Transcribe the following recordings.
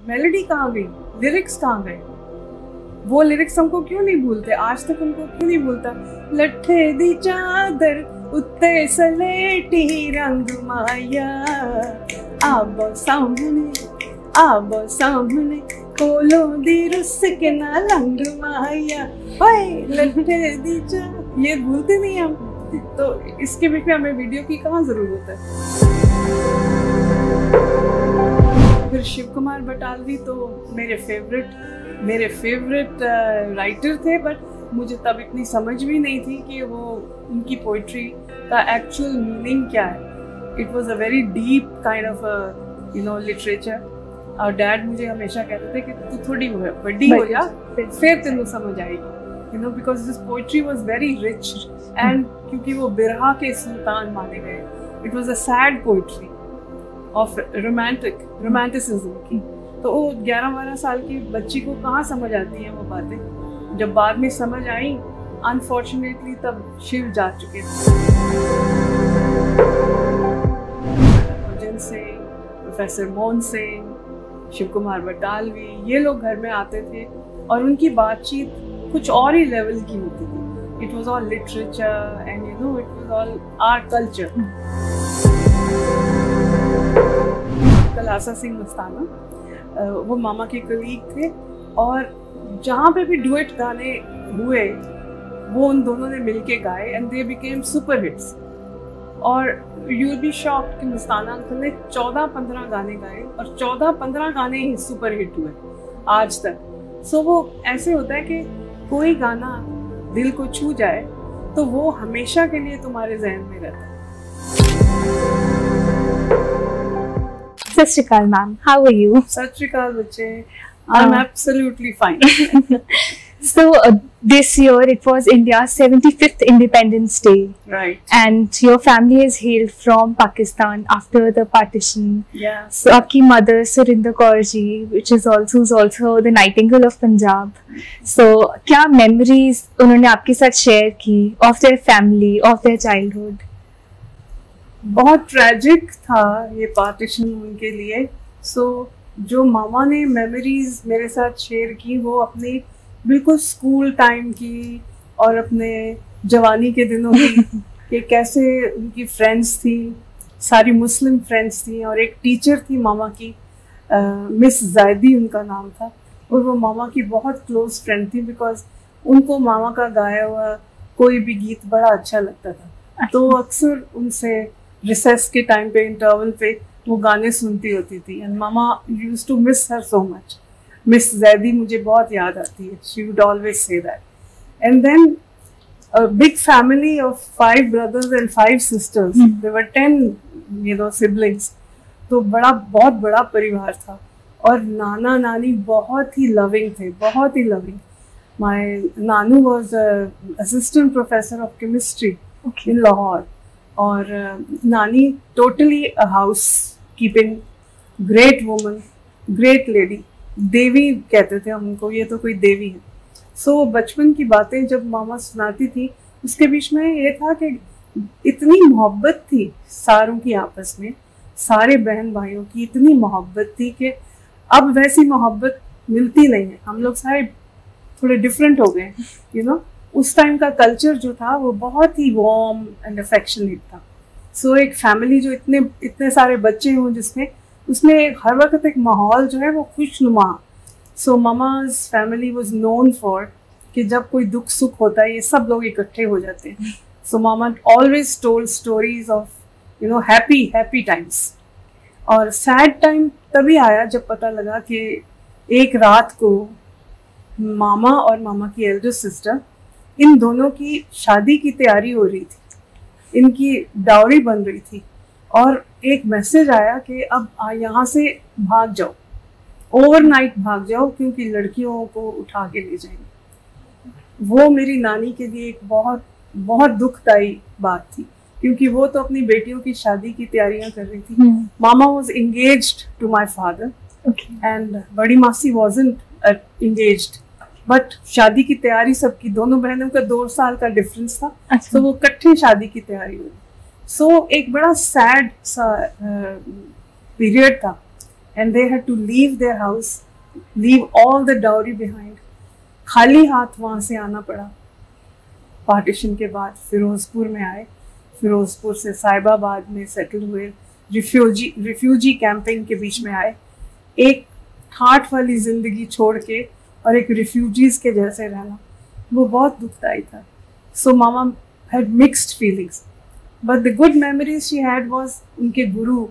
Melody कहाँ गई, lyrics कहाँ गए? वो लिरिक्स हमको क्यों नहीं भूलते, आज तक हमको क्यों नहीं भूलता? लट्ठे दी चादर उत्ते सलेटी रंग माया, आब सामने कोलो दी रुस के ना लंग माया, लट्ठे दी चादर, ये भूलते नहीं हम। तो इसके बीच में हमें वीडियो की कहाँ जरूरत है? फिर शिव कुमार बटालवी तो मेरे फेवरेट राइटर थे, बट मुझे तब इतनी समझ भी नहीं थी कि वो उनकी पोइट्री का एक्चुअल मीनिंग क्या है। It was a very deep kind of literature. और डैड मुझे हमेशा कहते थे कि तू थोड़ी बड़ी हो जा, फिर तेनू समझ आएगी, because this poetry was very rich and क्योंकि वो बिरहा के सुल्तान माने गए। It was a sad poetry of romanticism की। तो वो 11-12 साल की बच्ची को कहाँ समझ आती हैं वो बातें। जब बाद में समझ आई, अनफॉर्चुनेटली तब शिव जा चुके थे। भजन सिंह, प्रोफेसर मोहन सिंह, शिव कुमार बटालवी, ये लोग घर में आते थे और उनकी बातचीत कुछ और ही लेवल की होती थी। It was all literature and it was all art culture. Kalasa Singh Mastana, वो मामा के कलीग थे और जहाँ पे भी डुएट गाने हुए वो उन दोनों ने मिलके गाए and they became super hits. और यू विल बी शॉक्ड कि मस्ताना अंकल ने 14-15 गाने गाए और 14-15 गाने ही सुपर हिट हुए आज तक। सो वो ऐसे होता है कि कोई गाना दिल को छू जाए तो वो हमेशा के लिए तुम्हारे जहन में रहता है। सत श्री अकाल मैम, हाउ आर यू? सत श्री अकाल बच्चे, I'm absolutely fine. So this year it was India's 75th Independence Day. Right. And your family is hailed from Pakistan after the partition. Yeah. So आपकी mother Surinder Kaur ji, which is also the Nightingale of Punjab. So क्या memories उन्होंने आपके साथ share की of their family, of their childhood? बहुत tragic था ये partition उनके लिए। सो जो मामा ने मेमोरीज मेरे साथ शेयर की वो अपनी बिल्कुल स्कूल टाइम की और अपने जवानी के दिनों की कि कैसे उनकी फ्रेंड्स थी, सारी मुस्लिम फ्रेंड्स थी और एक टीचर थी मामा की, मिस जायदी उनका नाम था, और वो मामा की बहुत क्लोज फ्रेंड थी बिकॉज उनको मामा का गाया हुआ कोई भी गीत बड़ा अच्छा लगता था। तो अक्सर उनसे रिसेस के टाइम पे, इंटरवल पे वो गाने सुनती होती थी and mama used to miss her so much. Miss Zaidi मुझे बहुत याद आती है, she would always say that. And then a big family of 5 brothers and 5 sisters. There were 10 siblings. तो बहुत बड़ा परिवार था और नाना नानी बहुत ही लविंग थे, बहुत ही लविंग। My नानू was assistant professor of chemistry in Lahore और नानी totally a housekeeping great woman, great lady, देवी कहते थे हम उनको, ये तो कोई देवी है। सो बचपन की बातें जब मामा सुनाती थी उसके बीच में ये था कि इतनी मोहब्बत थी सारों की आपस में, सारे बहन भाइयों की इतनी मोहब्बत थी कि अब वैसी मोहब्बत मिलती नहीं है। हम लोग सारे थोड़े डिफरेंट हो गए, उस टाइम का कल्चर जो था वो बहुत ही वार्म एंड अफेक्शनेट था। सो एक फैमिली जो इतने सारे बच्चे हों जिसमें उसमें हर वक्त एक माहौल जो है वो खुशनुमा। So mama's family was known for कि जब कोई दुख सुख होता है ये सब लोग इकट्ठे हो जाते हैं। So mama always told stories of happy times. और सैड टाइम तभी आया जब पता लगा कि एक रात को मामा और मामा की एल्डर सिस्टर, इन दोनों की शादी की तैयारी हो रही थी, इनकी डावरी बन रही थी और एक मैसेज आया कि अब यहाँ से भाग जाओ, ओवरनाइट भाग जाओ क्योंकि लड़कियों को उठा के ले जाएंगे। वो मेरी नानी के लिए एक बहुत बहुत दुखदायी बात थी क्योंकि वो तो अपनी बेटियों की शादी की तैयारियां कर रही थी। Mama was engaged to my father and बड़ी मासी वाजंट एंगेज्ड, बट शादी की तैयारी सबकी, दोनों बहनों का 2 साल का डिफरेंस था। तो वो इकट्ठी शादी की तैयारी हुई। सो एक बड़ा सैड सा पीरियड था and they had to leave their house, leave all the dowry behind. खाली हाथ वहाँ से आना पड़ा। पार्टीशन के बाद फिरोजपुर में आए, फिरोजपुर से साहिबाबाद में सेटल हुए, रिफ्यूजी कैंपिंग के बीच में आए, एक ठाठ वाली जिंदगी छोड़ के और एक रिफ्यूजीज के जैसे रहना, वो बहुत दुखदाई था। So mama had mixed feelings, but the good memories she had was उनके गुरु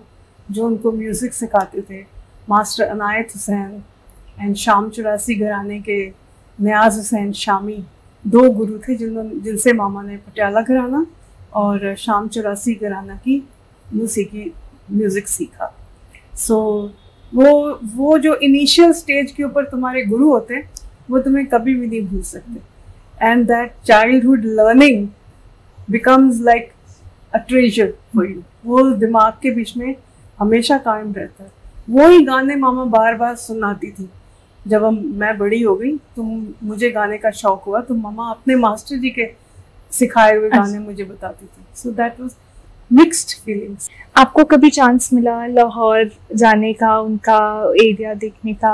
जो उनको म्यूजिक सिखाते थे, मास्टर अनायत हुसैन एंड शाम चौरासी घराने के नियाज हुसैन शामी, दो गुरु थे जिनसे मामा ने पटियाला घराना और शाम चौरासी घराना की मूसीकी म्यूज़िक सीखा। सो वो जो इनिशियल स्टेज के ऊपर तुम्हारे गुरु होते हैं वो तुम्हें कभी भी नहीं भूल सकते, and that childhood learning becomes like a treasure for you. वो दिमाग के बीच में हमेशा कायम रहता है। वो ही गाने मामा बार बार सुनाती थी। जब मैं बड़ी हो गई तो मुझे गाने का शौक हुआ तो मामा अपने मास्टर जी के सिखाए हुए गाने मुझे बताती थी। So that was mixed feelings. आपको कभी चांस मिला लाहौर जाने का, उनका एरिया देखने का?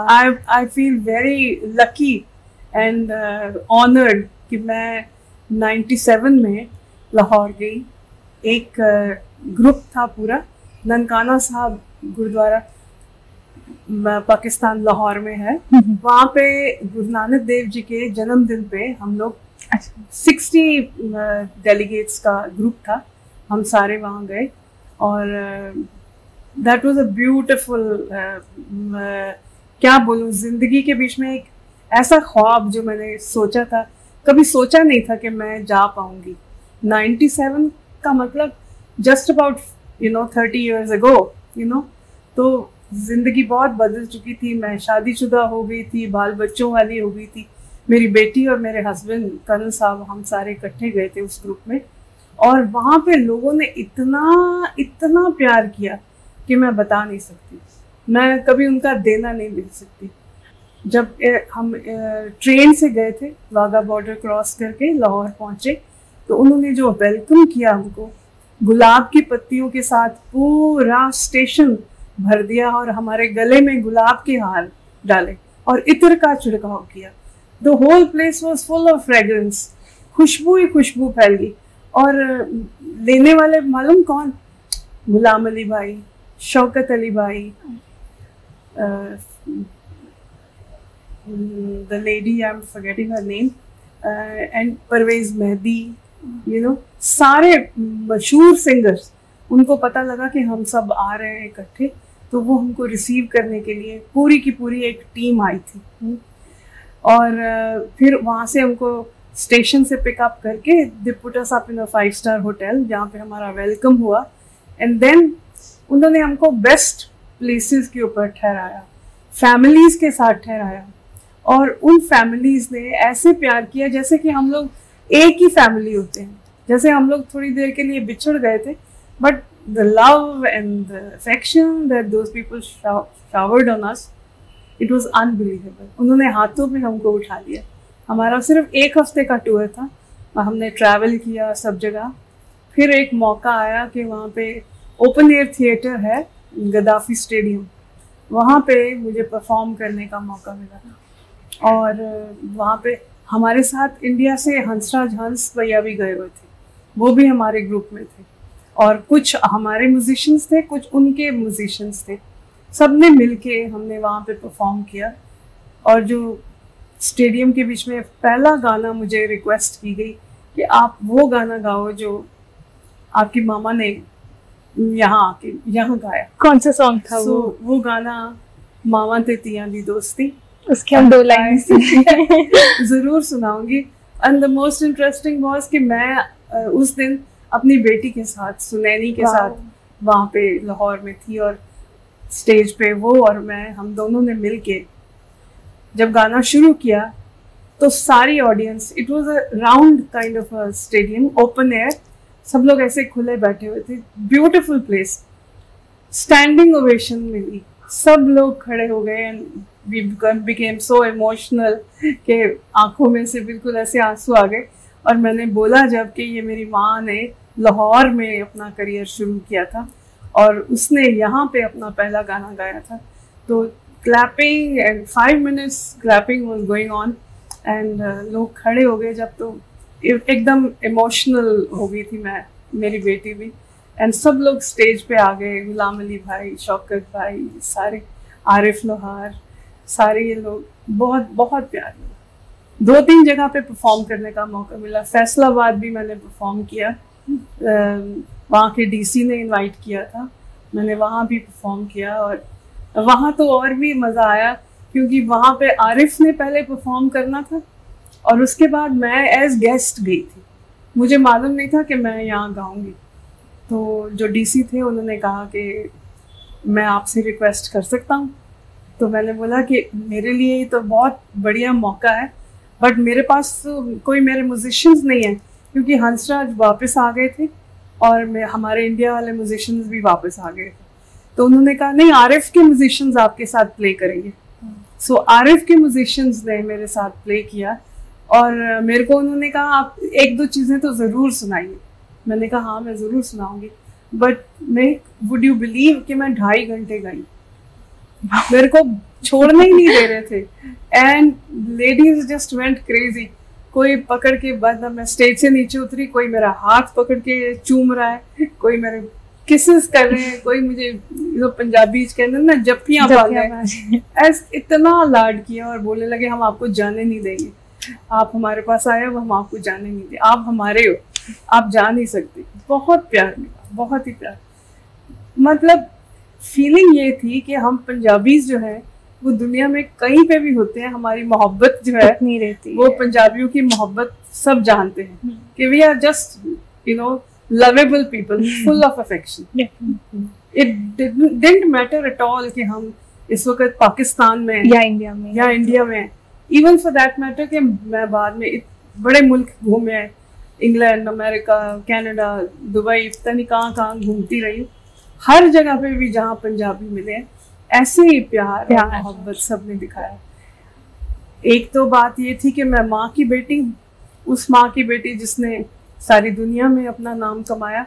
I feel very lucky and honoured कि मैं 97 में लाहौर गई। एक ग्रुप था पूरा, ननकाना साहब गुरुद्वारा पाकिस्तान लाहौर में है, वहाँ पे गुरु नानक देव जी के जन्मदिन पे हम लोग 60 डेलीगेट्स का ग्रुप था, हम सारे वहाँ गए और दैट वाज अ ब्यूटिफुल, क्या बोलूँ, जिंदगी के बीच में एक ऐसा ख्वाब जो मैंने सोचा था, कभी सोचा नहीं था कि मैं जा पाऊंगी। 97 का मतलब जस्ट अबाउट 30 years ago, तो जिंदगी बहुत बदल चुकी थी। मैं शादीशुदा हो गई थी, बाल बच्चों वाली हो गई थी। मेरी बेटी और मेरे हस्बैंड कर्नल साहब, हम सारे इकट्ठे गए थे उस ग्रुप में, और वहाँ पे लोगों ने इतना प्यार किया कि मैं बता नहीं सकती, मैं कभी उनका देना नहीं दे सकती। जब हम ट्रेन से गए थे, वाघा बॉर्डर क्रॉस करके लाहौर पहुँचे, तो उन्होंने जो वेलकम किया हमको, गुलाब की पत्तियों के साथ पूरा स्टेशन भर दिया और हमारे गले में गुलाब के हार डाले और इत्र का छिड़काव किया। The whole place was full of fragrance, खुशबू ही खुशबू फैल गई। और लेने वाले मालूम कौन? गुलाम अली भाई, शौकत अली भाई, the lady I am forgetting her name, and Parvez Mehdi, सारे मशहूर सिंगर्स। उनको पता लगा कि हम सब आ रहे हैं इकट्ठे, तो वो हमको रिसीव करने के लिए पूरी की पूरी एक टीम आई थी। और फिर वहाँ से हमको स्टेशन से पिकअप करके they put us up in a 5-star hotel, जहाँ पे हमारा वेलकम हुआ। एंड देन उन्होंने हमको बेस्ट प्लेसेस के ऊपर ठहराया, फैमिलीज के साथ ठहराया, और उन फैमिलीज ने ऐसे प्यार किया जैसे कि हम लोग एक ही फैमिली होते हैं। जैसे हम लोग थोड़ी देर के लिए बिछड़ गए थे, but the love and the affection that those people showered on us, it was unbelievable. उन्होंने हाथों में हमको उठा लिया। हमारा सिर्फ 1 हफ्ते का टूर था, हमने ट्रैवल किया सब जगह। फिर एक मौका आया कि वहाँ पे ओपन एयर थिएटर है, गद्दाफी स्टेडियम, वहाँ पे मुझे परफॉर्म करने का मौका मिला। और वहाँ पे हमारे साथ इंडिया से हंसराज हंस भैया भी गए हुए थे, वो भी हमारे ग्रुप में थे, और कुछ हमारे म्यूजिशियंस थे, कुछ उनके म्यूजिशियंस थे। सब ने मिलके हमने वहाँ पे परफॉर्म किया। और जो स्टेडियम के बीच में पहला गाना मुझे रिक्वेस्ट की गई कि आप वो गाना गाओ जो आपकी मामा ने यहाँ गाया। कौन सा सॉन्ग था? वो गाना मामा ते तियां दी दोस्ती, उसके हम 2 लाइन जरूर सुनाऊंगी। And the most interesting was कि मैं उस दिन अपनी बेटी के साथ, सुनैनी के साथ वहाँ पे लाहौर में थी, और स्टेज पे वो और मैं, हम दोनों ने मिलके जब गाना शुरू किया तो सारी audience, it was a round kind of a stadium, open air, सब लोग ऐसे खुले बैठे हुए थे, ब्यूटीफुल प्लेस, स्टैंडिंग ओवेशन मिली, सब लोग खड़े हो गए and we became so emotional कि आंखों में से बिल्कुल ऐसे आंसू आ गए। और मैंने बोला जब कि ये मेरी माँ ने लाहौर में अपना करियर शुरू किया था और उसने यहाँ पे अपना पहला गाना गाया था, तो clapping and 5 minutes clapping was going on and लोग खड़े हो गए जब, तो एकदम इमोशनल हो गई थी मैं, मेरी बेटी भी, एंड सब लोग स्टेज पे आ गए, गुलाम अली भाई, शौकत भाई, सारे, आरिफ लोहार, सारे ये लोग, बहुत बहुत प्यार मिला। 2-3 जगह पे परफॉर्म करने का मौका मिला। फैसलाबाद भी मैंने परफॉर्म किया, वहाँ के डीसी ने इनवाइट किया था, मैंने वहाँ भी परफॉर्म किया, और वहाँ तो और भी मज़ा आया क्योंकि वहाँ पे आरिफ ने पहले परफॉर्म करना था और उसके बाद मैं एज गेस्ट गई थी। मुझे मालूम नहीं था कि मैं यहाँ गाऊंगी, तो जो डीसी थे उन्होंने कहा कि मैं आपसे रिक्वेस्ट कर सकता हूँ। तो मैंने बोला कि मेरे लिए ये तो बहुत बढ़िया मौका है, बट मेरे पास तो कोई मेरे म्यूजिशियंस नहीं है क्योंकि हंसराज वापस आ गए थे और हमारे इंडिया वाले म्यूजिशियंस भी वापस आ गए थे। तो उन्होंने कहा नहीं, आरिफ के म्यूजिशियंस आपके साथ प्ले करेंगे। सो आरिफ के म्यूजिशियंस ने मेरे साथ प्ले किया और मेरे को उन्होंने कहा आप 1-2 चीज़ें तो ज़रूर सुनाइए। मैंने कहा हाँ मैं ज़रूर सुनाऊंगी, बट मैं, वुड यू बिलीव कि मैं 2.5 घंटे गई, मेरे को छोड़ने ही नहीं दे रहे थे, and ladies just went crazy. कोई पकड़ के, बाद मैं स्टेज से नीचे उतरी, कोई मेरा हाथ पकड़ के चूम रहा है, कोई मेरे किसेस कर रहे हैं, कोई मुझे जो पंजाबी कहते हैं ना जप्पियां बांध रहे हैं, ऐस इतना लाड किया और बोलने लगे हम आपको जाने नहीं देंगे, आप हमारे पास आए हो, हम आपको जाने नहीं देंगे, आप हमारे हो, आप जा नहीं सकते। बहुत प्यार मिला, बहुत ही प्यार। मतलब फीलिंग ये थी कि हम पंजाबीज जो है वो दुनिया में कहीं पे भी होते हैं, हमारी मोहब्बत जो है नहीं रहती वो पंजाबियों की मोहब्बत सब जानते हैं कि we are just you know lovable people, full of affection. It didn't matter at all कि हम इस वक्त पाकिस्तान में या इंडिया में even for that matter कि मैं बाद में बड़े मुल्क घूमे हैं, इंग्लैंड, अमेरिका, कनाडा, दुबई, पता नहीं कहाँ घूमती रही, हर जगह पे भी जहाँ पंजाबी मिले ऐसे ही प्यार और मोहब्बत सबने दिखाया। एक तो बात ये थी कि मैं माँ की बेटी, उस माँ की बेटी जिसने सारी दुनिया में अपना नाम कमाया,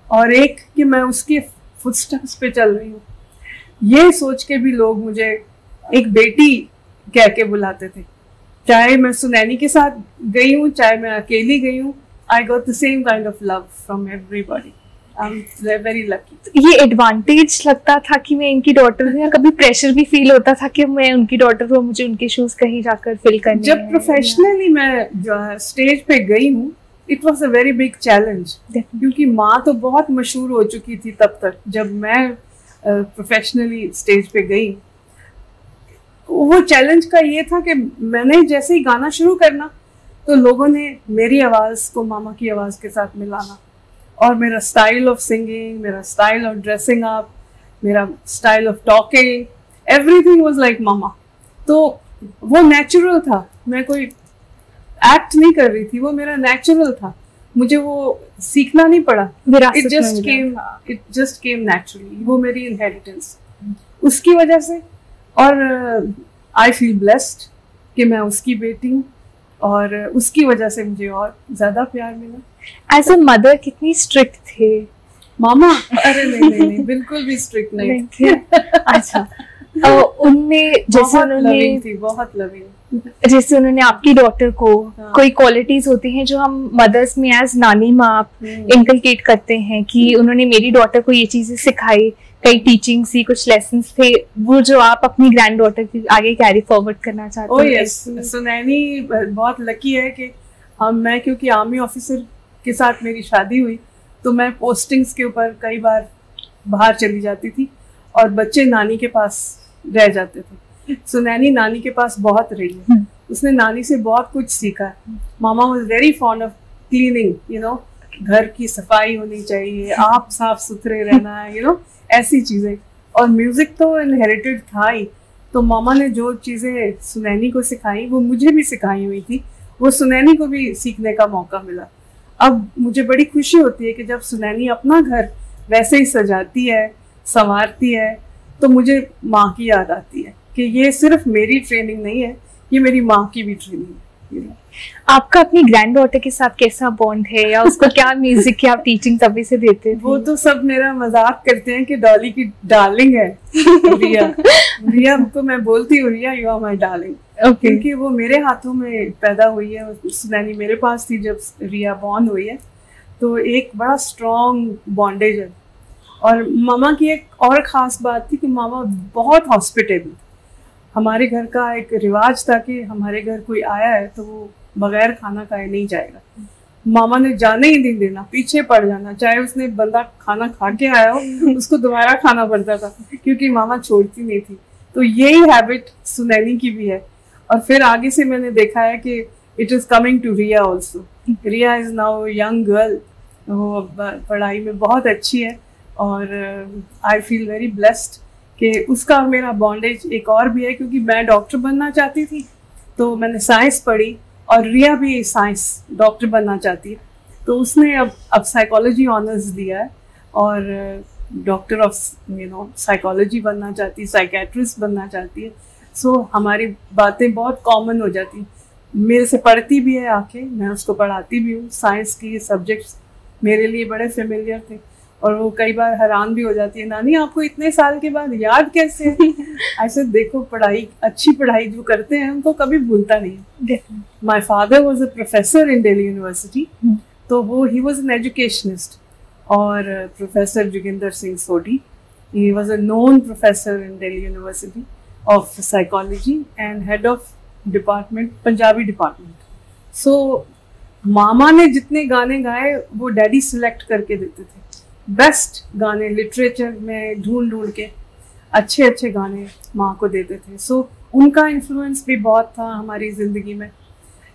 और एक कि मैं उसके फुटस्टेप्स पे चल रही हूँ। ये सोच के भी लोग मुझे एक बेटी कह के बुलाते थे, चाहे मैं सुनैनी के साथ गई हूँ, चाहे मैं अकेली गई हूँ। I got the same kind of love from everybody. I am very lucky. ये एडवांटेज लगता था कि मैं इनकी डॉटर हूँ, या कभी प्रेशर भी फील होता था कि मैं उनकी डॉटर हूँ, मुझे उनके शूज कहीं जाकर फिल करने? जब प्रोफेशनली मैं जो है स्टेज पे गई हूँ, it was a very big challenge, क्योंकि माँ तो बहुत मशहूर हो चुकी थी तब तक। जब मैं प्रोफेशनली स्टेज पे गई, वो चैलेंज का ये था कि मैंने जैसे ही गाना शुरू करना तो लोगों ने मेरी आवाज़ को मामा की आवाज़ के साथ मिलाना, और मेरा स्टाइल ऑफ सिंगिंग, मेरा स्टाइल ऑफ ड्रेसिंग अप, मेरा style of talking, everything was like mama. तो वो नेचुरल था, मैं कोई एक्ट नहीं कर रही थी, वो मेरा नेचुरल था, मुझे वो सीखना नहीं पड़ा। इट जस्ट केम नेचुरली, वो मेरी इनहेरिटेंस उसकी वजह से। और आई फील ब्लेस्ड कि मैं उसकी बेटी हूँ, और उसकी वजह से मुझे और ज्यादा प्यार मिला। एज अ मदर कितनी स्ट्रिक्ट थे मामा? अरे नहीं, बिल्कुल भी स्ट्रिक्ट नहीं थे। अच्छा, उनमें जैसे उन्होंने थी, बहुत लविंग, जैसे उन्होंने आपकी डॉटर को कोई क्वालिटीज होती हैं जो हम मदर्स में एज नानी माँ इनकलकेट करते हैं कि उन्होंने मेरी डॉटर को ये चीजें सिखाई, कई टीचिंग सी, कुछ लेसन्स थे, वो जो आप अपनी ग्रैंड डॉटर के आगे कैरी फॉरवर्ड करना चाहते हो? यस, सुनैनी बहुत लकी है कि मैं, क्योंकि आर्मी ऑफिसर के साथ मेरी शादी हुई, तो मैं पोस्टिंग्स के ऊपर कई बार बाहर चली जाती थी और बच्चे नानी के पास रह जाते थे। सुनैनी नानी के पास बहुत रही है, उसने नानी से बहुत कुछ सीखा। Mama was very fond of cleaning, you know, घर की सफाई होनी चाहिए, आप साफ सुथरे रहना है, यू नो, ऐसी चीजें। और म्यूजिक तो इनहेरिटेड था ही, तो मामा ने जो चीजें सुनैनी को सिखाई वो मुझे भी सिखाई हुई थी, वो सुनैनी को भी सीखने का मौका मिला। अब मुझे बड़ी खुशी होती है कि जब सुनैनी अपना घर वैसे ही सजाती है, संवारती है, तो मुझे माँ की याद आती है कि ये सिर्फ मेरी ट्रेनिंग नहीं है, ये मेरी माँ की भी ट्रेनिंग है। आपका अपनी ग्रैंड डॉटर के साथ कैसा बॉन्ड है, या उसको क्या म्यूजिक की आप टीचिंग तभी से देते थे? वो तो सब मेरा मजाक करते हैं कि डॉली की डार्लिंग है रिया। रिया को मैं बोलती हूँ, रिया यू आर माय डार्लिंग, क्योंकि वो मेरे हाथों में पैदा हुई है। सुनैनी मेरे पास थी जब रिया बॉर्न हुई है, तो एक बड़ा स्ट्रॉन्ग बॉन्डेज है। और मामा की एक और ख़ास बात थी कि मामा बहुत हॉस्पिटेबल। हमारे घर का एक रिवाज था कि हमारे घर कोई आया है तो वो बगैर खाना खाए नहीं जाएगा। मामा ने जाने ही नहीं देना, पीछे पड़ जाना, चाहे उसने बंदा खाना खा के आया हो उसको दोबारा खाना पड़ता था, क्योंकि मामा छोड़ती नहीं थी। तो यही हैबिट सुनैनी की भी है। और फिर आगे से मैंने देखा है कि it is coming to Riya also. Riya is now young girl, वो पढ़ाई में बहुत अच्छी है, और आई फील वेरी ब्लेस्ड कि उसका मेरा बॉन्डेज एक और भी है, क्योंकि मैं डॉक्टर बनना चाहती थी तो मैंने साइंस पढ़ी, और रिया भी साइंस डॉक्टर बनना चाहती है, तो उसने अब साइकोलॉजी ऑनर्स लिया है और डॉक्टर ऑफ साइकोलॉजी बनना चाहती है, साइकेट्रिस्ट बनना चाहती है। सो हमारी बातें बहुत कॉमन हो जाती हैं। मेरे से पढ़ती भी है आके, मैं उसको पढ़ाती भी हूँ। साइंस की सब्जेक्ट्स मेरे लिए बड़े फेमिलियर थे, और वो कई बार हैरान भी हो जाती है, नानी आपको इतने साल के बाद याद कैसे है? ऐसे देखो, पढ़ाई, अच्छी पढ़ाई जो करते हैं उनको कभी भूलता नहीं। My father was a professor in Delhi university, तो वो ही वाज एन एजुकेशनिस्ट, और professor Joginder Singh Sodhi, he was a known professor in Delhi university of psychology and head of department, Punjabi department. So mama ने जितने गाने गाए वो डैडी सिलेक्ट करके देते थे, बेस्ट गाने लिटरेचर में ढूंढ के अच्छे अच्छे गाने माँ को देते थे। सो उनका इन्फ्लुएंस भी बहुत था हमारी ज़िंदगी में।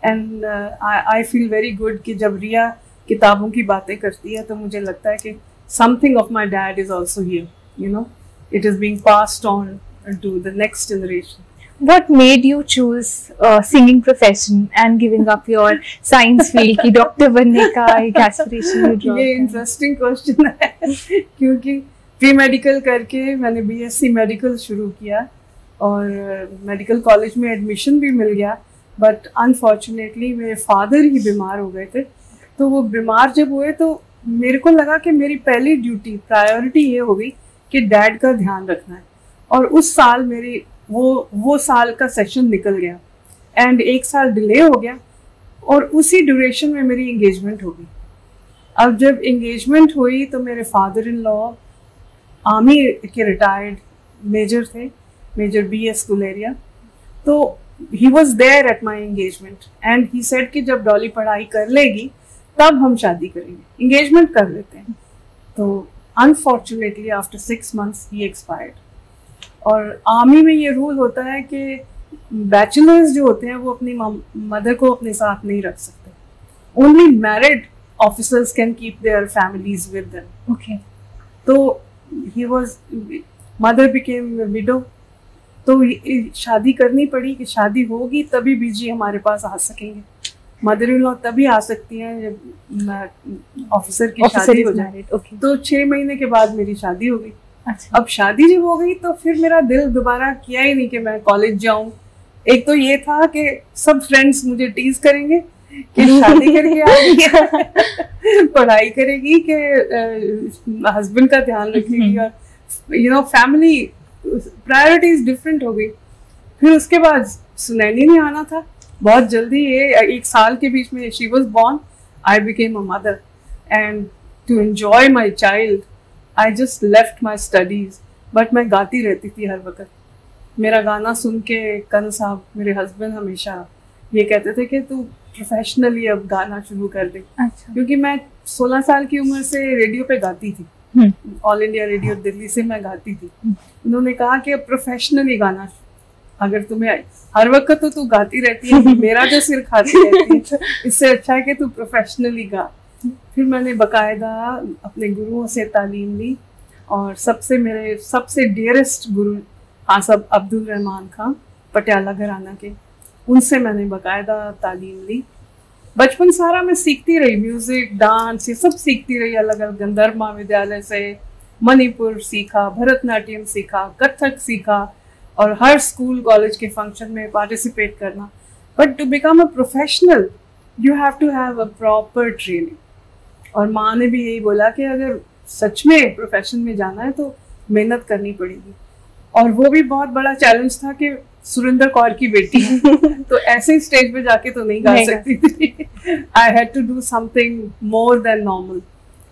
And I feel very good कि जब रिया किताबों की बातें करती है तो मुझे लगता है कि something of my dad is also here, you know, it is being passed on to the next generation. What made you choose singing profession and giving up your science field की डॉक्टर बनने का एक aspiration? ये interesting question है क्योंकि pre medical करके मैंने BSc medical शुरू किया और मेडिकल कॉलेज में एडमिशन भी मिल गया, बट अनफॉर्चुनेटली मेरे फादर ही बीमार हो गए थे. तो वो बीमार जब हुए तो मेरे को लगा कि मेरी पहली ड्यूटी, प्रायोरिटी ये हो गई कि डैड का ध्यान रखना है. और उस साल मेरी वो साल का सेशन निकल गया एंड एक साल डिले हो गया और उसी ड्यूरेशन में मेरी एंगेजमेंट हो गई. अब जब एंगेजमेंट हुई तो मेरे फादर इन लॉ आर्मी के रिटायर्ड मेजर थे, मेजर BS गुलेरिया. तो he was there at my engagement and he said कि जब डॉली पढ़ाई कर लेगी तब हम शादी करेंगे, एंगेजमेंट कर लेते हैं. तो अनफॉर्चुनेटली आफ्टर 6 months ही एक्सपायर्ड. और आर्मी में ये रूल होता है कि बैचलर्स जो होते हैं वो अपनी मदर को अपने साथ नहीं रख सकते. Only married officers can keep their families with them. Okay. तो he was, mother became widow. तो शादी करनी पड़ी कि शादी होगी तभी बीजी हमारे पास आ सकेंगे. मदर इन लॉ तभी आ सकती हैं जब ऑफिसर की शादी हो जाए. तो 6 महीने के बाद मेरी शादी हो गई. अच्छा. अब शादी जब हो गई तो फिर मेरा दिल दोबारा किया ही नहीं कि मैं कॉलेज जाऊं. एक तो ये था कि सब फ्रेंड्स मुझे टीज करेंगे कि शादी करके आएगी पढ़ाई करेगी कि हस्बैंड का ध्यान रखेगी, और you no family priorities different हो गई. फिर उसके बाद सुनैनी ने आना था बहुत जल्दी. ये 1 साल के बीच में she was born, I became a mother and to enjoy my child I just left my studies. But मैं गाती रहती थी हर वक्त. मेरा गाना सुन के कन साहब मेरे हस्बैंड हमेशा ये कहते थे कि तू प्रोफेशनली अब गाना शुरू कर दे. अच्छा. क्योंकि मैं 16 साल की उम्र से रेडियो पे गाती थी, ऑल इंडिया रेडियो दिल्ली से मैं गाती थी. उन्होंने कहा कि अब प्रोफेशनली गाना, अगर तुम्हें हर वक्त तो तू गाती रहती है, मेरा जो सिर खाती रहती है, इससे अच्छा है कि तू प्रोफेशनली गा. फिर मैंने बाकायदा अपने गुरुओं से तालीम ली और मेरे सबसे डियरेस्ट गुरु हाँ सब अब्दुल रहमान खां पटियाला घराना के, उनसे मैंने बाकायदा तालीम ली. बचपन सारा मैं सीखती रही, म्यूजिक, डांस, ये सब सीखती रही. अलग अलग गंधर्व महाविद्यालय से मणिपुर सीखा, भरतनाट्यम सीखा, कथक सीखा, और हर स्कूल कॉलेज के फंक्शन में पार्टिसिपेट करना. But to become a professional you have to have a proper training. और माँ ने भी यही बोला कि अगर सच में प्रोफेशन में जाना है तो मेहनत करनी पड़ेगी। और वो भी बहुत बड़ा चैलेंज था कि सुरिंदर कौर की बेटी तो ऐसे स्टेज पे जाके तो नहीं गा सकती थी। I had to do something more than normal.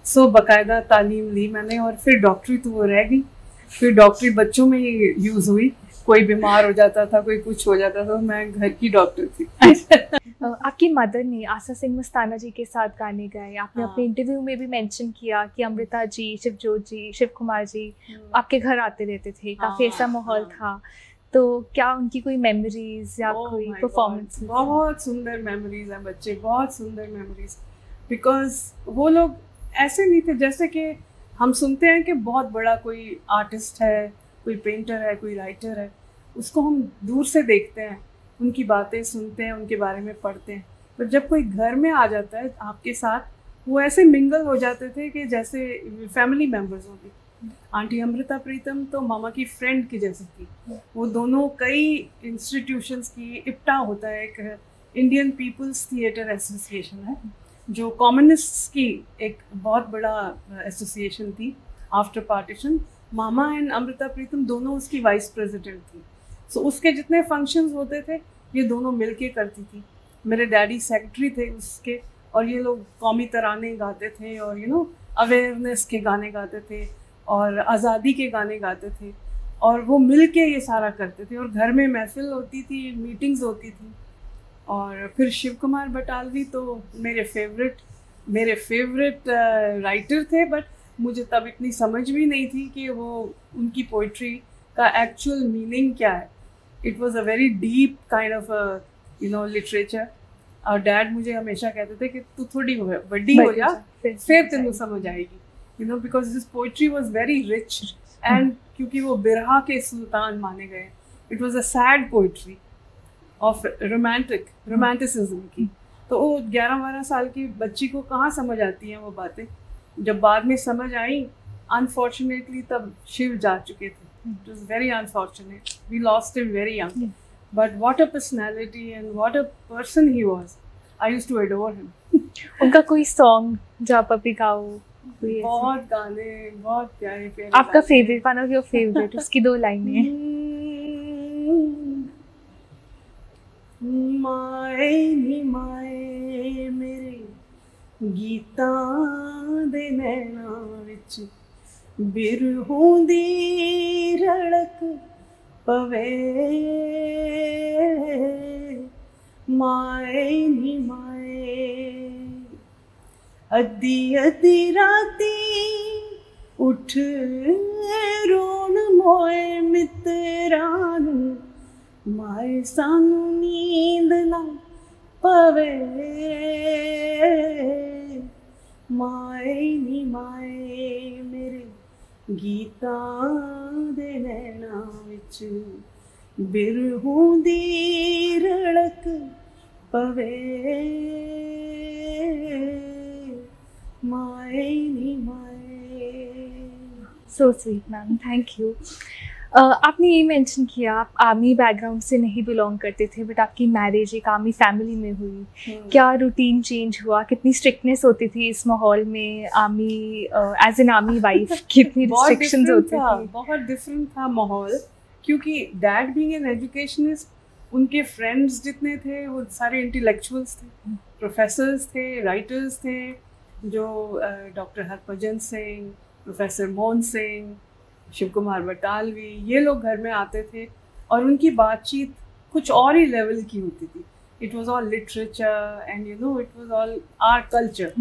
So बाकायदा तालीम ली मैंने, और फिर डॉक्टरी तो वो रह गई। फिर डॉक्टरी बच्चों में ही यूज हुई, कोई बीमार हो जाता था, कोई कुछ हो जाता था, मैं घर की डॉक्टर थी। आपकी मदर ने आशा सिंह मस्ताना जी के साथ गाने गाए। आपने अपने इंटरव्यू में भी मेंशन किया कि अमृता जी, शिवजोत जी, शिव कुमार जी आपके घर आते रहते थे, काफी ऐसा माहौल था। तो क्या उनकी कोई मेमोरीज या कोई परफॉर्मेंस? बहुत सुंदर मेमोरीज हैं बच्चे, बहुत सुंदर मेमोरीज। बिकॉज वो लोग ऐसे नहीं थे जैसे कि हम सुनते हैं कि बहुत बड़ा कोई आर्टिस्ट है, कोई पेंटर है, कोई राइटर है, उसको हम दूर से देखते हैं, उनकी बातें सुनते हैं, उनके बारे में पढ़ते हैं। पर जब कोई घर में आ जाता है आपके साथ, वो ऐसे मिंगल हो जाते थे कि जैसे फैमिली मेम्बर्स होंगे। आंटी अमृता प्रीतम तो मामा की फ्रेंड की जैसी थी। वो दोनों कई इंस्टीट्यूशंस की, इप्टा होता है एक इंडियन पीपल्स थिएटर एसोसिएशन है, जो कम्युनिस्ट्स की एक बहुत बड़ा एसोसिएशन थी after partition. Mama and Amrita Pritam दोनों उसकी वाइस प्रेसिडेंट थी। सो उसके जितने फंक्शंस होते थे ये दोनों मिलके करती थी। मेरे डैडी सेक्रेटरी थे उसके, और ये लोग कौमी तराने गाते थे और अवेयरनेस के गाने गाते थे और आज़ादी के गाने गाते थे, और वो मिल के ये सारा करते थे। और घर में महफिल होती थी, मीटिंग्स होती थी। और फिर शिव कुमार बटालवी तो मेरे फेवरेट राइटर थे, बट मुझे तब इतनी समझ भी नहीं थी कि वो उनकी पोइट्री का एक्चुअल मीनिंग क्या है। It was a very deep kind of literature. और डैड मुझे हमेशा कहते थे कि तू थोड़ी बड़ी हो जा, फिर तेनू समझ आएगी, because this poetry was very rich. And क्योंकि वो बिरहा के सुल्तान माने गए, it was a sad poetry of romanticism की। तो वो 11-12 साल की बच्ची को कहाँ समझ आती हैं वो बातें। जब बाद में समझ आई, अनफॉर्चुनेटली तब शिव जा चुके थे। It was very unfortunate. We lost him very young. But what a personality and what a person he was. I used to adore him. उनका कोई सॉन्ग जो आप अभी गाओ? बहुत गाने, बहुत प्यारे प्यारे। आपका favourite, one of your favourite, उसकी 2 लाइनें। माए नी माए मेरे गीता दे नैना विच बिरहूं दी रड़क पवे। माए नी माए अद्धी अद्धी राती उठ रोन मोए मित्रानू, माए सानू नींद ना पवे। माए नी माए मेरे गीता दे नैना विच बिरहूं दी रड़क पवे। माए नी माए। So sweet ma'am, thank you. आपने ये मेंशन किया आप आर्मी बैकग्राउंड से नहीं बिलोंग करते थे, बट आपकी मैरिज एक आर्मी फैमिली में हुई। क्या रूटीन चेंज हुआ? कितनी स्ट्रिक्टनेस होती थी इस माहौल में? Army as an army wife कितनी रिस्ट्रिक्शंस होती थी? बहुत डिफरेंट था माहौल, क्योंकि डैड बीइंग एन एजुकेशनिस्ट, उनके फ्रेंड्स जितने थे वो सारे इंटेलेक्चुअल्स थे, प्रोफेसर्स थे, राइटर्स थे, जो डॉक्टर हरभजन सिंह, प्रोफेसर मोहन सिंह, शिव कुमार बटालवी, ये लोग घर में आते थे और उनकी बातचीत कुछ और ही लेवल की होती थी। It was all literature and it was all our culture.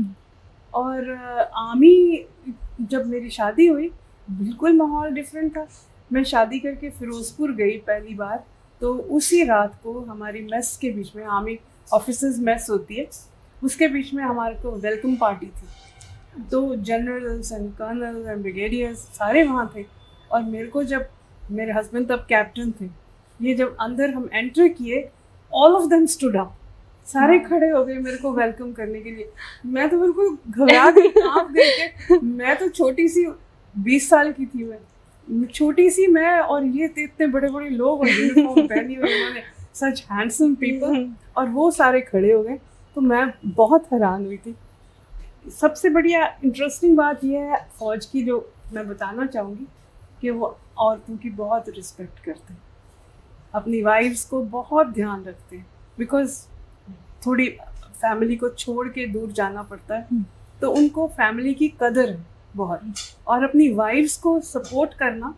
और आर्मी जब मेरी शादी हुई, बिल्कुल माहौल डिफरेंट था। मैं शादी करके फिरोजपुर गई पहली बार, तो उसी रात को हमारी मेस के बीच में, आर्मी ऑफिसर्स मेस होती है, उसके बीच में हमारे को वेलकम पार्टी थी। तो generals and colonel's and brigadiers सारे वहाँ थे। और मेरे को, जब मेरे हस्बैंड तब कैप्टन थे, ये जब अंदर हम एंटर किए, all of them stood up, सारे खड़े हो गए मेरे को वेलकम करने के लिए। मैं तो बिल्कुल घबरा गई कांप गई कि मैं तो छोटी सी 20 साल की थी, मैं छोटी सी, मैं और ये इतने बड़े बड़े लोग और यूनिफॉर्म पहनी हुई, उन्होंने सच हैंडसम पीपल, और वो सारे खड़े हो गए, तो मैं बहुत हैरान हुई थी। सबसे बढ़िया इंटरेस्टिंग बात यह है फौज की, जो मैं बताना चाहूँगी, कि वो औरतों की बहुत रिस्पेक्ट करते हैं, अपनी वाइफ्स को बहुत ध्यान रखते हैं, बिकॉज थोड़ी फैमिली को छोड़ के दूर जाना पड़ता है, तो उनको फैमिली की कदर है बहुत, और अपनी वाइफ्स को सपोर्ट करना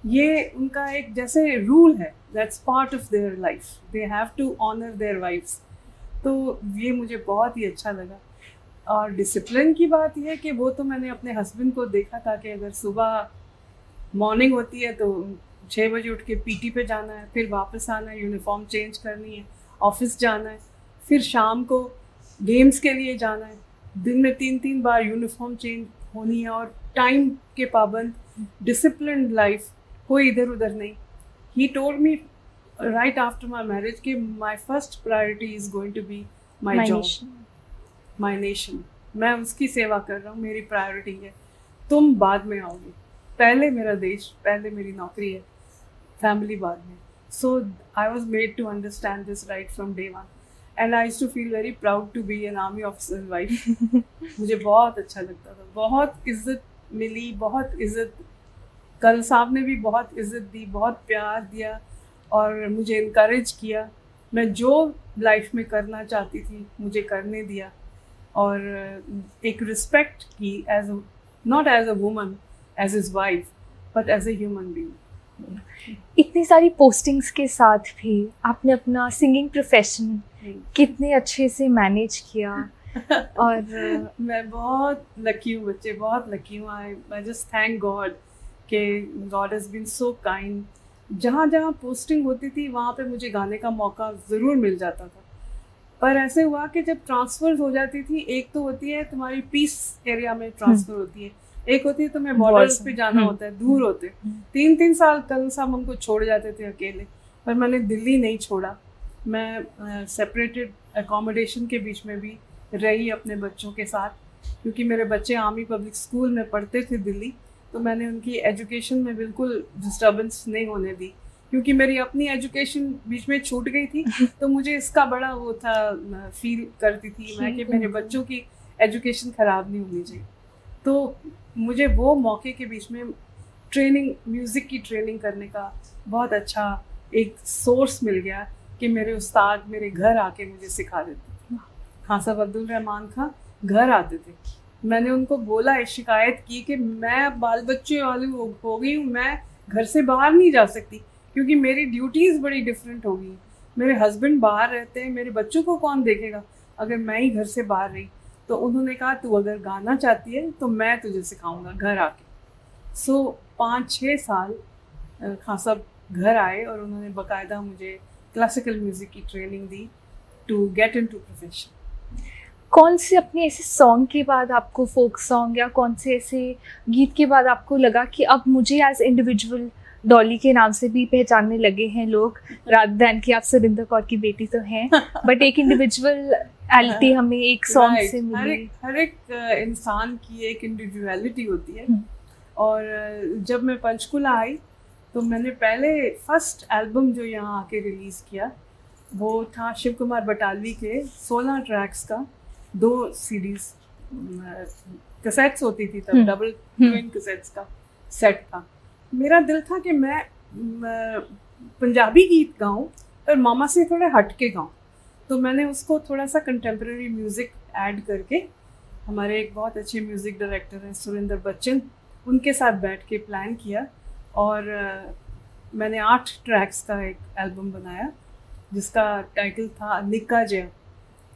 ये उनका एक जैसे रूल है, that's part of their life, they have to honour their wives. तो ये मुझे बहुत ही अच्छा लगा। और डिसिप्लिन की बात यह है कि वो तो मैंने अपने हस्बैंड को देखा था कि अगर सुबह मॉर्निंग होती है तो 6 बजे उठ के पीटी पे जाना है, फिर वापस आना है, यूनिफॉर्म चेंज करनी है, ऑफिस जाना है, फिर शाम को गेम्स के लिए जाना है, दिन में 3-3 बार यूनिफॉर्म चेंज होनी है, और टाइम के पाबंद, डिसिप्लिन लाइफ, कोई इधर उधर नहीं। He told me right after my marriage कि my first priority is going to be my job, my nation. मैं उसकी सेवा कर रहा हूँ, मेरी प्रायोरिटी है, तुम बाद में आओगे, पहले मेरा देश, पहले मेरी नौकरी है, फैमिली बाद में। So I was made to understand this right from day one, and I used to feel very proud to be an army officer wife. मुझे बहुत अच्छा लगता था, बहुत इज्जत मिली, बहुत इज्जत, कल साहब ने भी बहुत इज्जत दी, बहुत प्यार दिया, और मुझे इनकरेज किया। मैं जो लाइफ में करना चाहती थी मुझे करने दिया, और एक रिस्पेक्ट की, as not as a woman, as his wife, but as a human being. इतनी सारी पोस्टिंग्स के साथ भी आपने अपना सिंगिंग प्रोफेशन कितने अच्छे से मैनेज किया। और मैं बहुत लकी हूँ बच्चे, बहुत लकी हूँ। आई जस्ट थैंक गॉड कि God has been so kind. जहाँ जहाँ पोस्टिंग होती थी वहाँ पे मुझे गाने का मौका ज़रूर मिल जाता था, पर ऐसे हुआ कि जब ट्रांसफ़र हो जाती थी, एक तो होती है तुम्हारी पीस एरिया में ट्रांसफ़र होती है, एक होती है तुम्हें बॉर्डर्स पे जाना होता है, दूर होते। 3-3 साल कल साहब हमको छोड़ जाते थे अकेले, पर मैंने दिल्ली नहीं छोड़ा। मैं सेपरेटेड एकोमोडेशन के बीच में भी रही अपने बच्चों के साथ, क्योंकि मेरे बच्चे आर्मी पब्लिक स्कूल में पढ़ते थे दिल्ली, तो मैंने उनकी एजुकेशन में बिल्कुल डिस्टर्बेंस नहीं होने दी, क्योंकि मेरी अपनी एजुकेशन बीच में छूट गई थी। तो मुझे इसका बड़ा वो था, फील करती थी मैं कि मेरे बच्चों की एजुकेशन ख़राब नहीं होनी चाहिए। तो मुझे वो मौके के बीच में ट्रेनिंग, म्यूज़िक की ट्रेनिंग करने का बहुत अच्छा एक सोर्स मिल गया कि मेरे उस्ताद मेरे घर आके मुझे सिखा देते थे। खान साहब अब्दुल रहमान खां घर आते थे, मैंने उनको बोला, शिकायत की कि मैं बाल बच्चे वाली हो गई हूँ, मैं घर से बाहर नहीं जा सकती, क्योंकि मेरी ड्यूटीज़ बड़ी डिफरेंट हो गई। मेरे हस्बैंड बाहर रहते हैं, मेरे बच्चों को कौन देखेगा अगर मैं ही घर से बाहर रही। तो उन्होंने कहा तू अगर गाना चाहती है तो मैं तुझे सिखाऊंगा घर आके। सो 5-6 साल खान साहब घर आए और उन्होंने बाकायदा मुझे क्लासिकल म्यूज़िक की ट्रेनिंग दी टू गेट इनटू प्रोफेशन। कौन से अपने ऐसे सॉन्ग के बाद आपको, फोक सॉन्ग या कौन से ऐसे गीत के बाद आपको लगा कि अब मुझे एज इंडिविजुअल डॉली के नाम से भी पहचानने लगे हैं लोग, रादर दैन कि आप सुरिंदर कौर की बेटी तो हैं, बट एक इंडिविजुअलिटी हमें एक सॉन्ग से मिली। हर एक इंसान की एक इंडिविजुअलिटी होती है। और जब मैं पंचकुला आई तो मैंने पहले फर्स्ट एल्बम जो यहाँ आके रिलीज़ किया वो था शिव कुमार बटालवी के 16 ट्रैक्स का 2 सीडीज, कैसेट्स होती थी तब, डबल ट्विन कैसेट्स का सेट था। मेरा दिल था कि मैं पंजाबी गीत गाऊं पर मामा से थोड़ा हट के गाऊं, तो मैंने उसको थोड़ा सा कंटेम्प्रेरी म्यूज़िक ऐड करके, हमारे एक बहुत अच्छे म्यूज़िक डायरेक्टर हैं सुरेंद्र बच्चन, उनके साथ बैठ के प्लान किया और मैंने 8 ट्रैक्स का एक एल्बम बनाया जिसका टाइटल था निक्का जया।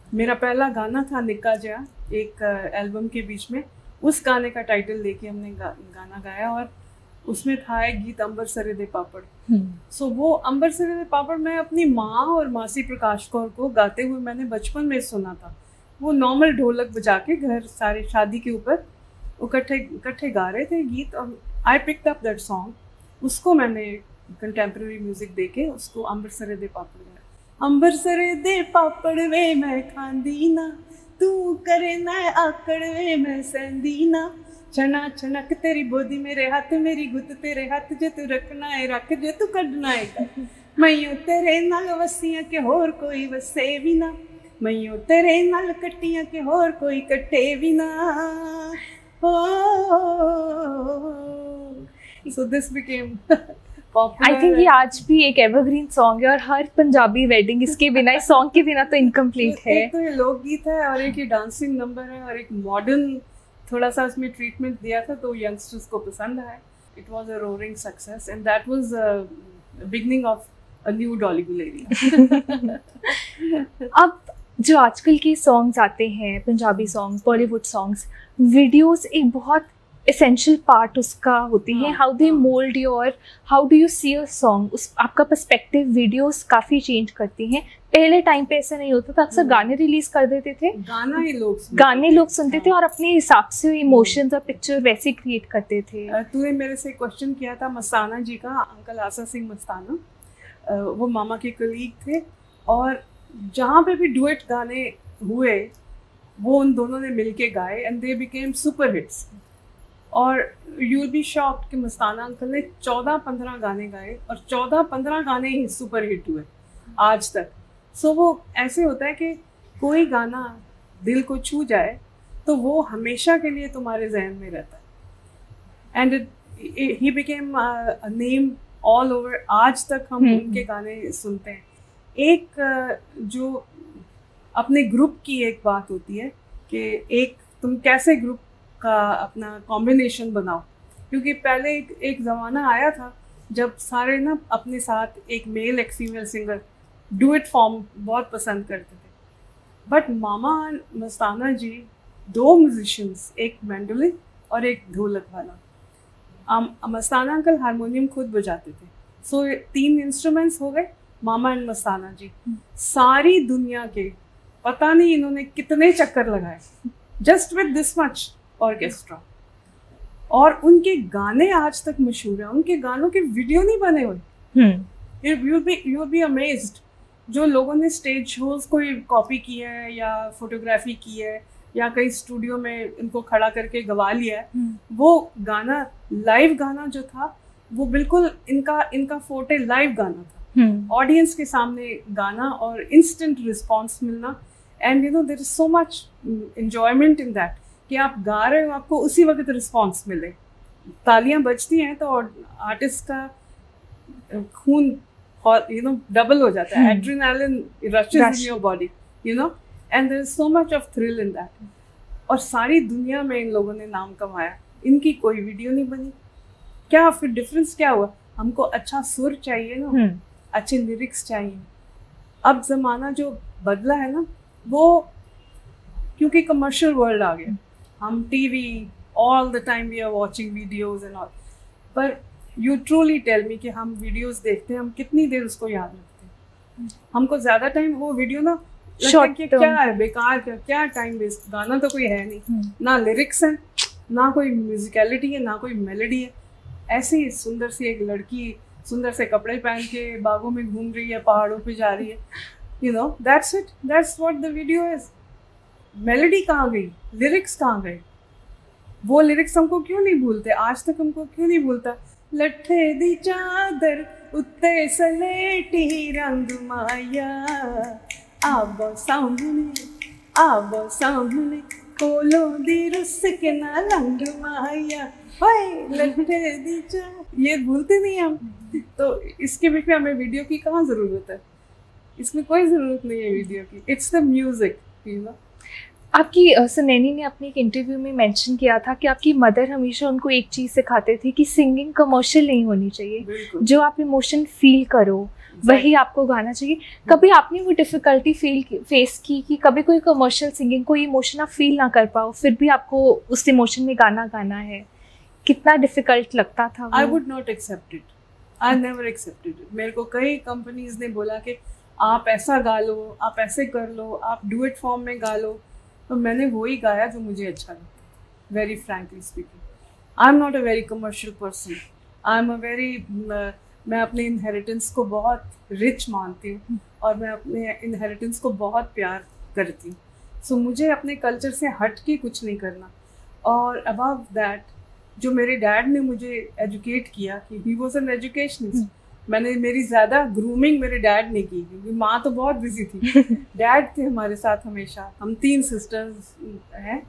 मेरा पहला गाना था निक्का जया एक एल्बम के बीच में, उस गाने का टाइटल लेके हमने गाना गाया और उसमें था एक गीत अंबर सरे दे पापड़। सो वो अंबर सरे दे पापड़ मैं अपनी माँ और मासी प्रकाश कौर को गाते हुए मैंने बचपन में सुना था। वो नॉर्मल ढोलक बजा के घर सारे शादी के ऊपर इकट्ठे गा रहे थे गीत, और I picked up that song. उसको मैंने कंटेम्प्रेरी म्यूजिक देके उसको अंबर सरे दे पापड़ गाया। अंबर सरे दे पापड़ वे मैं खांदी ना, तू करे ना आकड़ वे मैं सहंदी ना, छना छनक तेरी बोदी मेरे हाथ, मेरी गुत तेरे हाथ, जो तू रखना है रख, जो तू कढ़ना है कर। मैयों तेरे नाल वसियां के होर कोई वसे भी ना, मैयों तेरे नाल कट्टियां के होर कोई कट्टे भी ना। So this became popular. I think ये आज भी एक एवरग्रीन सॉन्ग है और हर पंजाबी वेडिंग इसके बिना, इस सॉन्ग के बिना तो इनकम्प्लीट है। एक तो ये लोकगीत है और एक ये डांसिंग नंबर है और एक मॉडर्न थोड़ा सा इसमें ट्रीटमेंट दिया था तो यंगस्टर्स को पसंद आया। It was a roaring success and that was beginning of a new Dolly Guleria. अब जो आजकल के सॉन्ग्स आते हैं, Punjabi songs, Bollywood songs, videos एक बहुत एसेंशियल पार्ट उसका होती है। How they mould your, how do you see a song, उस आपका पर्सपेक्टिव वीडियोस काफ़ी चेंज करती हैं। पहले टाइम पे ऐसा नहीं होता था, अक्सर गाने रिलीज कर देते थे, गाने लोग सुनते थे और अपने हिसाब से इमोशंस और पिक्चर वैसे क्रिएट करते थे। तूने मेरे से क्वेश्चन किया था मस्ताना जी का, अंकल आसा सिंह मस्ताना, वो मामा के कलीग थे और जहाँ पे भी डुएट गाने हुए वो उन दोनों ने मिलके गाए and they became super hits. और यू विल बी शॉक्ड कि मस्ताना अंकल ने 14-15 गाने गाए और 14-15 गाने ही सुपर हिट हुए आज तक। सो वो ऐसे होता है कि कोई गाना दिल को छू जाए तो वो हमेशा के लिए तुम्हारे जहन में रहता है and he became a name all over. आज तक हम उनके गाने सुनते हैं। एक जो अपने ग्रुप की एक बात होती है कि एक तुम कैसे ग्रुप का अपना कॉम्बिनेशन बनाओ, क्योंकि पहले एक ज़माना आया था जब सारे ना अपने साथ एक मेल एक फीमेल सिंगर डुएट फॉर्म बहुत पसंद करते थे। बट मामा मस्ताना जी 2 म्यूजिशियंस, एक मैंडोलिन और एक ढोलक वाला। मस्ताना अंकल हारमोनियम खुद बजाते थे। सो 3 इंस्ट्रूमेंट्स हो गए, मामा एंड मस्ताना जी। सारी दुनिया के पता नहीं इन्होंने कितने चक्कर लगाए just with this much orchestra, और उनके गाने आज तक मशहूर हैं। उनके गानों के वीडियो नहीं बने हुए। you'll be amazed। जो लोगों ने स्टेज शोज कोई कॉपी किया है या फोटोग्राफी की है या कहीं स्टूडियो में इनको खड़ा करके गवा लिया है, वो गाना लाइव गाना जो था वो बिल्कुल इनका फोटे लाइव गाना था। ऑडियंस के सामने गाना और इंस्टेंट रिस्पॉन्स मिलना and you know there is so much enjoyment in that कि आप गा रहे हो, आपको उसी वक्त रिस्पॉन्स मिले। तालियां बजती हैं तो आर्टिस्ट का खून डबल हो जाता है, adrenaline rushes in your body, you know, and there is so much of thrill in that. और सारी दुनिया में इन लोगों ने नाम कमाया। इनकी कोई वीडियो नहीं बनी। क्या फिर डिफरेंस क्या हुआ? हमको अच्छा सुर चाहिए ना, अच्छे लिरिक्स चाहिए। अब जमाना जो बदला है ना, वो क्योंकि कमर्शियल वर्ल्ड आ गया, हम TV all the time we are watching videos and all, पर यू ट्रूली टेल मी कि हम वीडियोस देखते हैं, हम कितनी देर उसको याद रखते हैं? हमको ज़्यादा टाइम वो वीडियो ना शॉर्ट कि क्या है, बेकार, क्या टाइम वेस्ट। गाना तो कोई है नहीं, ना लिरिक्स है, ना कोई म्यूजिकलिटी है, ना कोई मेलोडी है। ऐसी सुंदर सी एक लड़की सुंदर से कपड़े पहन के बागों में घूम रही है, पहाड़ों पे जा रही है, you know, that's it, that's what the video is. Melody कहाँ गई? लिरिक्स कहाँ गए? वो लिरिक्स हमको क्यों नहीं भूलते? आज तक हमको क्यों नहीं भूलता? लट्ठे दी चादर उत्ते सलेटी रंग माया, आबो सामने कोलो दी रुस के ना रंग माया, लट्ठे दी चादर। ये भूलते नहीं हम। तो इसके बीच में हमें वीडियो की कहाँ ज़रूरत है? इसमें कोई ज़रूरत नहीं है वीडियो की। It's the music, you know. आपकी सुनैनी ने अपने एक इंटरव्यू में मेंशन किया था कि आपकी मदर हमेशा उनको एक चीज़ सिखाते थे कि सिंगिंग कमर्शियल नहीं होनी चाहिए, जो आप इमोशन फील करो वही आपको गाना चाहिए। कभी आपने वो डिफ़िकल्टी फेस की कि कभी कोई कमर्शियल सिंगिंग, कोई इमोशन आप फील ना कर पाओ, फिर भी आपको उस इमोशन में गाना गाना है? कितना डिफ़िकल्ट लगता था? I would not accept it, I never accepted it. मेरे को कई कंपनीज ने बोला कि आप ऐसा गा लो, आप ऐसे कर लो, आप डुएट फॉर्म में गा लो, तो मैंने वही गाया जो मुझे अच्छा लगता। Very frankly speaking, I am not a very commercial person. I am a very, मैं अपने इनहेरिटेंस को बहुत रिच मानती हूँ और मैं अपने इनहेरिटेंस को बहुत प्यार करती हूँ। सो मुझे अपने कल्चर से हट के कुछ नहीं करना। और अबव दैट, जो मेरे डैड ने मुझे एजुकेट किया कि ही वॉज एन एजुकेशनिस्ट, मैंने मेरी ज़्यादा ग्रूमिंग मेरे डैड ने की, क्योंकि माँ तो बहुत बिजी थी। डैड थे हमारे साथ हमेशा। हम 3 सिस्टर्स हैं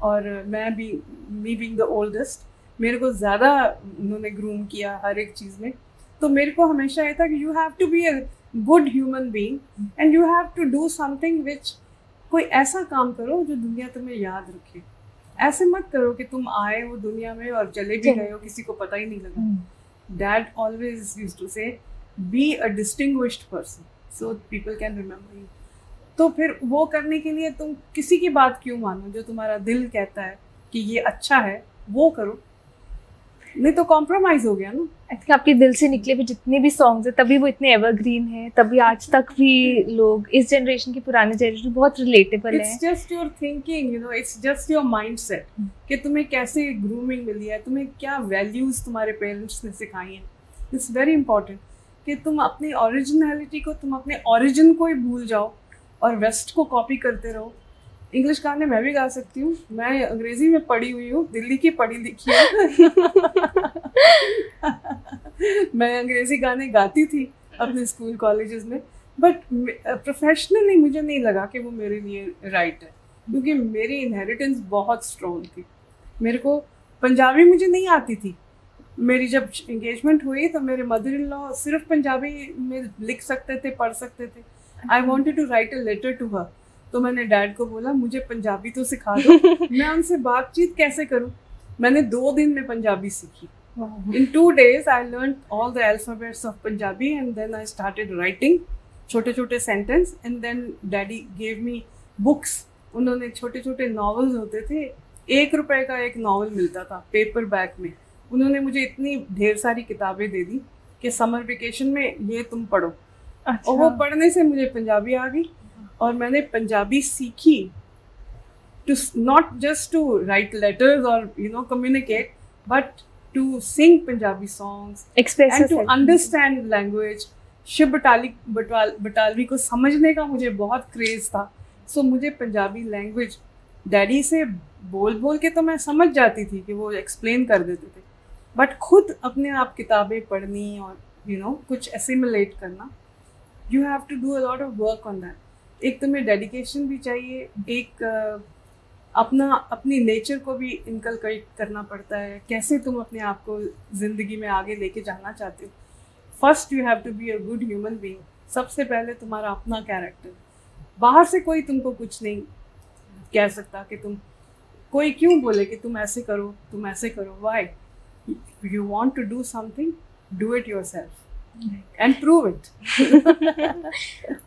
और मैं भी, मी बीइंग द ओल्डेस्ट, मेरे को ज़्यादा उन्होंने ग्रूम किया हर एक चीज़ में। तो मेरे को हमेशा ये था कि you have to be a good human being and you have to do something which, कोई ऐसा काम करो जो दुनिया तुम्हें याद रखे। ऐसे मत करो कि तुम आए हो दुनिया में और चले भी गए हो, किसी को पता ही नहीं लगा। Dad always used to say, be a distinguished person so people can remember you. तो फिर वो करने के लिए तुम किसी की बात क्यों मानो? जो तुम्हारा दिल कहता है कि ये अच्छा है वो करो, नहीं तो कॉम्प्रोमाइज हो गया ना। आई थिंक आपके दिल से निकले हुए जितने भी सॉन्ग्स हैं तभी वो इतने एवरग्रीन हैं, तभी आज तक भी लोग इस जनरेशन की पुराने जनरेशन बहुत रिलेटेबल है। It's just your thinking, you know, it's just your mindset कि तुम्हें कैसे ग्रूमिंग मिली है, तुम्हें क्या वैल्यूज तुम्हारे पेरेंट्स ने सिखाई हैं। इट्स वेरी इंपॉर्टेंट कि तुम अपनी ओरिजिनलिटी को, तुम अपने ओरिजिन को ही भूल जाओ और वेस्ट को कॉपी करते रहो। इंग्लिश गाने मैं भी गा सकती हूँ, मैं अंग्रेजी में पढ़ी हुई हूँ, दिल्ली की पढ़ी लिखी हूँ। मैं अंग्रेजी गाने गाती थी अपने स्कूल कॉलेजेस में, बट प्रोफेशनली मुझे नहीं लगा कि वो मेरे लिए राइट है, क्योंकि मेरी इनहेरिटेंस बहुत स्ट्रॉन्ग थी। मेरे को पंजाबी मुझे नहीं आती थी। मेरी जब एंगेजमेंट हुई तो मेरे मदर इन लॉ सिर्फ पंजाबी में लिख सकते थे, पढ़ सकते थे। I wanted to write a letter to her, तो मैंने डैड को बोला मुझे पंजाबी तो सिखा दो, मैं उनसे बातचीत कैसे करूं। मैंने 2 दिन में पंजाबी सीखी। In 2 days I learned all the alphabets of Punjabi and then I started writing छोटे छोटे sentence and then daddy gave me books। उन्होंने छोटे छोटे नॉवेल्स होते थे, 1 रुपए का एक नॉवल मिलता था पेपर बैग में। उन्होंने मुझे इतनी ढेर सारी किताबें दे दी कि समर वेकेशन में ये तुम पढ़ो। अच्छा। और वो पढ़ने से मुझे पंजाबी आ गई और मैंने पंजाबी सीखी to not just to write letters or you know communicate, but to sing Punjabi songs, express and to understand language। Shiv Batalvi को समझने का मुझे बहुत क्रेज था। सो मुझे पंजाबी लैंग्वेज डैडी से बोल बोल के तो मैं समझ जाती थी कि वो एक्सप्लेन कर देते थे, बट खुद अपने आप किताबें पढ़नी और यू नो कुछ एसिमुलेट करना, you have to do a lot of work on that. एक तुम्हें डेडिकेशन भी चाहिए, एक अपनी नेचर को भी इनकलकेट करना पड़ता है, कैसे तुम अपने आप को ज़िंदगी में आगे लेके जाना चाहते हो। First you have to be a good human being. सबसे पहले तुम्हारा अपना कैरेक्टर, बाहर से कोई तुमको कुछ नहीं कह सकता कि तुम, कोई क्यों बोले कि तुम ऐसे करो, तुम ऐसे करो। Why? You want to do something, do it yourself and prove it।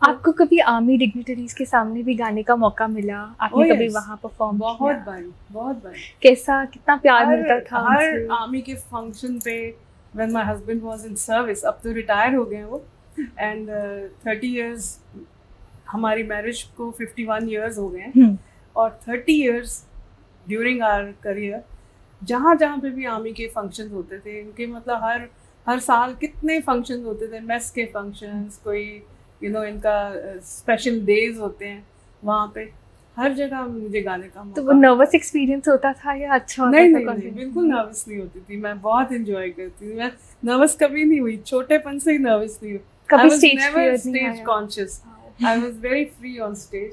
आपको कभी आर्मी डिग्निटरीज के सामने भी गाने का मौका मिला? आपने कभी वहाँ परफॉर्म किया? बहुत बार। कैसा, कितना प्यार मिलता था? हर आर्मी के फंक्शन पे, when my husband was in service, अब तो रिटायर हो गए वो, and 30 years, हमारी मैरिज को 51 years हो गए हैं, और 30 years during our career जहाँ पे भी आर्मी के फंक्शन होते थे, इनके मतलब हर साल कितने फंक्शन होते थे, मेस के फंक्शंस, कोई यू नो इनका स्पेशल डेज होते हैं, वहाँ पे हर जगह मुझे गाने का मौका। तो वो नर्वस एक्सपीरियंस होता था या अच्छा होता था? नहीं, बिल्कुल नर्वस नहीं होती थी। मैं बहुत एंजॉय करती थी। मैं नर्वस कभी नहीं हुई, छोटेपन से ही नर्वस नहीं हुई। कभी stage conscious, I was very free on stage.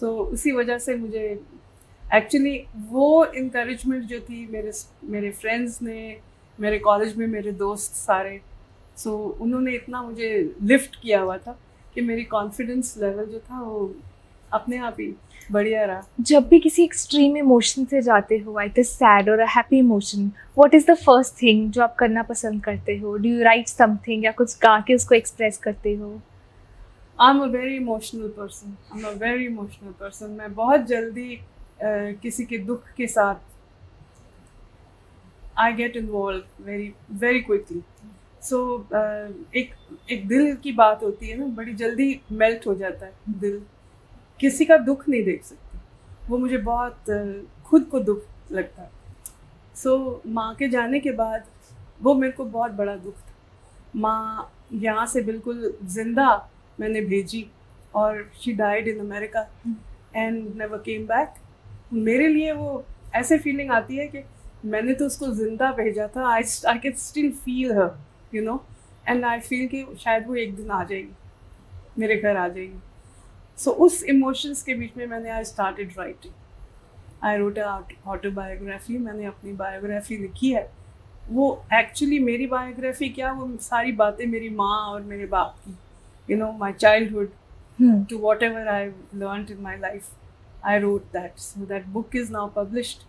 So उसी वजह से मुझे एक्चुअली वो इनकरेजमेंट जो थी मेरे फ्रेंड्स ने, मेरे कॉलेज में मेरे दोस्त सारे, सो उन्होंने इतना मुझे लिफ्ट किया हुआ था कि मेरी कॉन्फिडेंस लेवल जो था वो अपने आप ही बढ़िया रहा। जब भी किसी एक्सट्रीम इमोशन से जाते हो, आइदर सैड और a happy emotion, what is the first thing जो आप करना पसंद करते हो? डू यू राइट समथिंग या कुछ गा के उसको एक्सप्रेस करते हो? I am a very emotional person. मैं बहुत जल्दी किसी के दुख के साथ I get involved very quickly। So एक दिल की बात होती है ना, बड़ी जल्दी मेल्ट हो जाता है दिल। किसी का दुख नहीं देख सकती, वो मुझे बहुत खुद को दुख लगता है। So माँ के जाने के बाद वो मेरे को बहुत बड़ा दुख था। माँ यहाँ से बिल्कुल जिंदा मैंने भेजी और she died in America and never came back। मेरे लिए वो ऐसे फीलिंग आती है कि मैंने तो उसको जिंदा भेजा था। I can still feel her, you know. And I feel कि शायद वो एक दिन आ जाएगी, मेरे घर आ जाएगी. सो उस इमोशंस के बीच में मैंने I started writing. I wrote autobiography. मैंने अपनी बायोग्राफी लिखी है. वो एक्चुअली मेरी बायोग्राफी क्या, वो सारी बातें मेरी माँ और मेरे बाप की, you know, my childhood to whatever I learned in my life, I wrote that. So that book is now published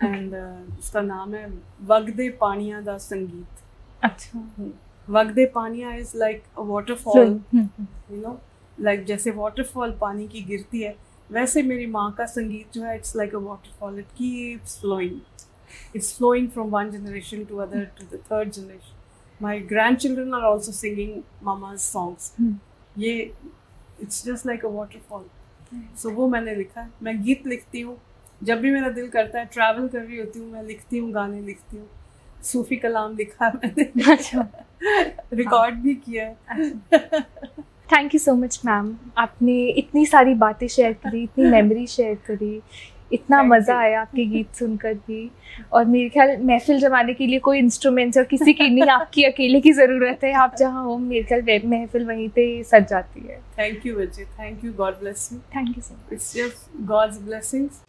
and उसका नाम है वगदे पानिया दा संगीत. अच्छा. वगदे पानिया is like a waterfall, you know, like जैसे वाटरफॉल पानी की गिरती है, वैसे मेरी माँ का संगीत जो है, it's like a waterfall. It keeps flowing. It's flowing from one generation to other to the third generation. My grandchildren are also singing Mama's songs. ये it's just like a waterfall. So वो मैंने लिखा है. मैं गीत लिखती हूँ जब भी मेरा दिल करता है. ट्रैवल कर रही होती हूँ, मैं लिखती हूँ, गाने लिखती हूँ. सूफी कलाम लिखा है मैंने. अच्छा. रिकॉर्ड भी किया है. Thank you so much ma'am. आपने इतनी सारी बातें शेयर करी, इतनी मेमोरी शेयर करी, इतना मज़ा आया आपके गीत सुनकर भी. और मेरे ख्याल महफिल जमाने के लिए कोई इंस्ट्रूमेंट्स और किसी की नहीं, आपकी अकेले की ज़रूरत है. आप जहाँ हो, मेरे ख्याल महफिल वहीं पे सज जाती है. थैंक यू बच्चे, thank you. God bless you. Thank you so much. It's just God's blessings.